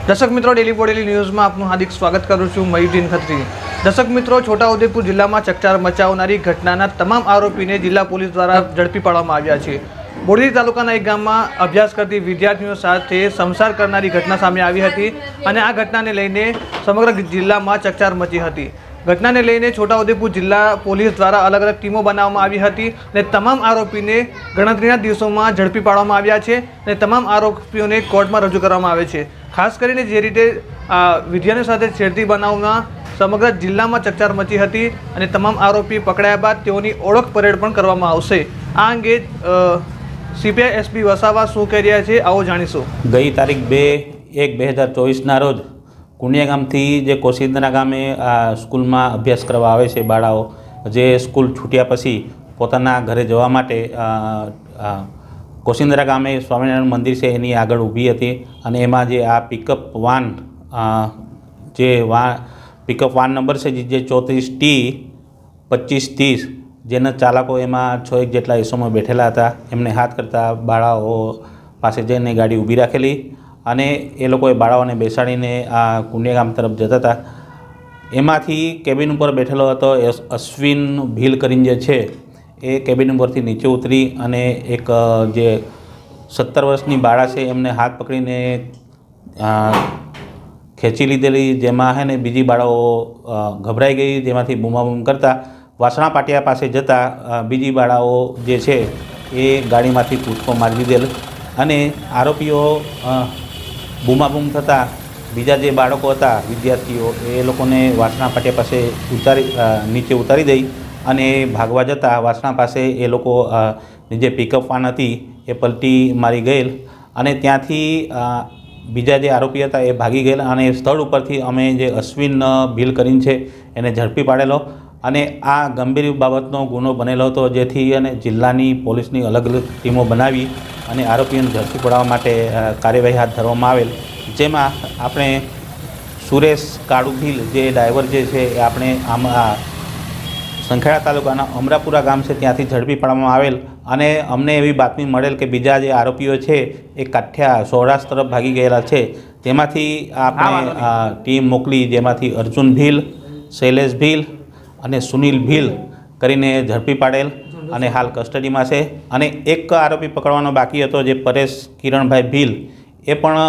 દર્શક મિત્રો, ડેલી બોડેલી ન્યૂઝમાં આપનું હાર્દિક સ્વાગત કરું છું. મયુદ્દીન ખત્રી. દર્શક મિત્રો, છોટાઉદેપુર જિલ્લામાં ચકચાર મચાવનારી ઘટનાના તમામ આરોપીને જિલ્લા પોલીસ દ્વારા ઝડપી પાડવામાં આવ્યા છે. બોડેલી તાલુકાના એક ગામમાં અભ્યાસ કરતી વિદ્યાર્થીઓ સાથે સંસાર કરનારી ઘટના સામે આવી હતી અને આ ઘટનાને લઈને સમગ્ર જિલ્લામાં ચકચાર મચી હતી. ઘટનાને લઈને છોટાઉદેપુર જિલ્લા પોલીસ દ્વારા અલગ અલગ ટીમો બનાવવામાં આવી હતી અને તમામ આરોપીને ગણતરીના દિવસોમાં ઝડપી પાડવામાં આવ્યા છે અને તમામ આરોપીઓને કોર્ટમાં રજૂ કરવામાં આવે છે. ખાસ કરીને જે રીતે વિદ્યાર્થીઓ સાથે છેડતી બનાવમાં સમગ્ર જિલ્લામાં ચકચાર મચી હતી અને તમામ આરોપી પકડાયા બાદ તેઓની ઓળખ પરેડ પણ કરવામાં આવશે. આ અંગે સીપીઆઈ એસપી વસાવા શું કહી રહ્યા છે, આવો જાણીશું. ગઈ તારીખ 2/1/2024ના રોજ કુંડિયા ગામથી જે કોશિંદરા ગામે સ્કૂલમાં અભ્યાસ કરવા આવે છે બાળાઓ, જે સ્કૂલ છૂટ્યા પછી પોતાના ઘરે જવા માટે કોશિંદરા ગામે સ્વામિનારાયણ મંદિર છે એની આગળ ઊભી હતી અને એમાં જે આ pickup van pickup van number છે જે 34T2530 જેના ચાલકો એમાં 6 જેટલા ઇસમો બેઠેલા હતા. એમને હાથ કરતા બાળાઓ પાસે જઈને ગાડી ઊભી રાખેલી અને એ લોકોએ બાળાઓને બેસાડીને આ કુંડિયા ગામ તરફ જતા હતા. એમાંથી કેબિન ઉપર બેઠેલો હતો અશ્વિન ભીલ કરીને જે છે એ કેબિન ઉપરથી નીચે ઉતરી અને એક જે 17 વર્ષની બાળા છે એમને હાથ પકડીને ખેંચી લીધેલી, જેમાં છે ને બીજી બાળાઓ ગભરાઈ ગઈ, જેમાંથી બૂમાબૂમ કરતાં વાસણા પાટિયા પાસે જતાં બીજી બાળાઓ જે છે એ ગાડીમાંથી કૂદકો મારી દીધેલ અને આરોપીઓ બૂમાબૂમ થતાં બીજા જે બાળકો હતા વિદ્યાર્થીઓ એ લોકોને વાસણા પાટિયા પાસે નીચે ઉતારી દઈ અને ભાગવા જતાં વાસણા પાસે એ લોકો જે પિકઅપ વાન હતી એ પલટી મારી ગયેલ અને ત્યાંથી બીજા જે આરોપી હતા એ ભાગી ગયેલા અને સ્થળ ઉપરથી અમે જે અશ્વિન ભીલ કરીને છે એને ઝડપી પાડેલો અને આ ગંભીર બાબતનો ગુનો બનેલો હતો, જેથી અને જિલ્લાની પોલીસની અલગ અલગ ટીમો બનાવી અને આરોપીઓને ઝડપી પાડવા માટે કાર્યવાહી હાથ ધરવામાં આવેલ. જેમાં આપણે સુરેશ કાળુ ભીલ જે ડ્રાઈવર જે છે એ આપણે સંખેડા તાલુકાના અમરાપુરા ગામ છે ત્યાંથી ઝડપી પાડવામાં આવેલ અને અમને એવી બાતમી મળેલ કે બીજા જે આરોપીઓ છે એ કાઠિયા સૌરાષ્ટ્ર તરફ ભાગી ગયેલા છે. તેમાંથી આપણે ટીમ મોકલી, જેમાંથી અર્જુન ભીલ, શૈલેષ ભીલ અને સુનિલ ભીલ કરીને ઝડપી પાડેલ અને હાલ કસ્ટડીમાં છે. અને એક આરોપી પકડવાનો બાકી હતો જે પરેશ કિરણભાઈ ભીલ, એ પણ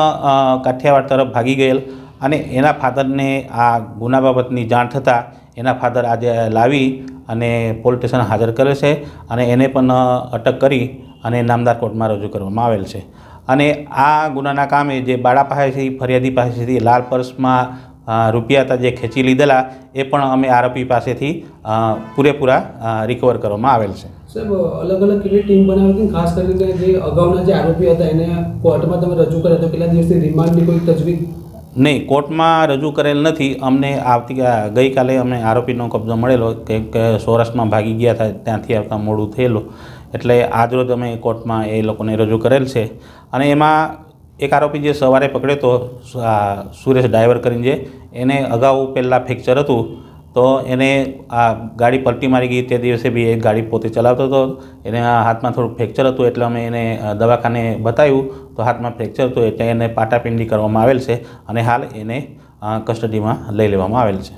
કાઠિયાવાડ તરફ ભાગી ગયેલ અને એના ફાધરને આ ગુના બાબતની જાણ થતાં એના ફાધર આજે લાવી અને પોલીસ સ્ટેશન હાજર કરે છે અને એને પણ અટક કરી અને નામદાર કોર્ટમાં રજૂ કરવામાં આવેલ છે. અને આ ગુનાના કામે જે બાળા પાસેથી ફરિયાદી પાસેથી લાલ પર્સમાં રૂપિયા હતા જે ખેંચી લીધેલા એ પણ અમે આરોપી પાસેથી પૂરેપૂરા રિકવર કરવામાં આવેલ છે. સાહેબ, અલગ અલગ કેટલી ટીમ બનાવી હતી, ખાસ કરીને જે અગાઉના જે આરોપી હતા એને કોર્ટમાં તમે રજૂ કર્યા તો કેટલા દિવસની રિમાન્ડની કોઈ તજવીજ? નહીં, કોર્ટમાં રજૂ કરેલ નથી. અમને ગઈકાલે અમને આરોપીનો કબજો મળેલો કે સૌરાષ્ટ્રમાં ભાગી ગયા હતા, ત્યાંથી આવતા મોડું થયેલું, એટલે આજરોજ અમે કોર્ટમાં એ લોકોને રજૂ કરેલ છે. અને એમાં એક આરોપી જે સવારે પકડ્યો તો સુરેશ ડ્રાઈવર કરીને જે એને અગાઉ પહેલાં ફ્રેક્ચર હતું તો એને આ ગાડી પલટી મારી ગઈ. તે દિવસે બી એ ગાડી પોતે ચલાવતો હતો, એને હાથમાં થોડું ફ્રેક્ચર હતું એટલે અમે એને દવાખાને બતાવ્યું તો હાથમાં ફ્રેક્ચર હતું એટલે એને પાટાપિંડી કરવામાં આવેલ છે અને હાલ એને કસ્ટડીમાં લઈ લેવામાં આવેલ છે.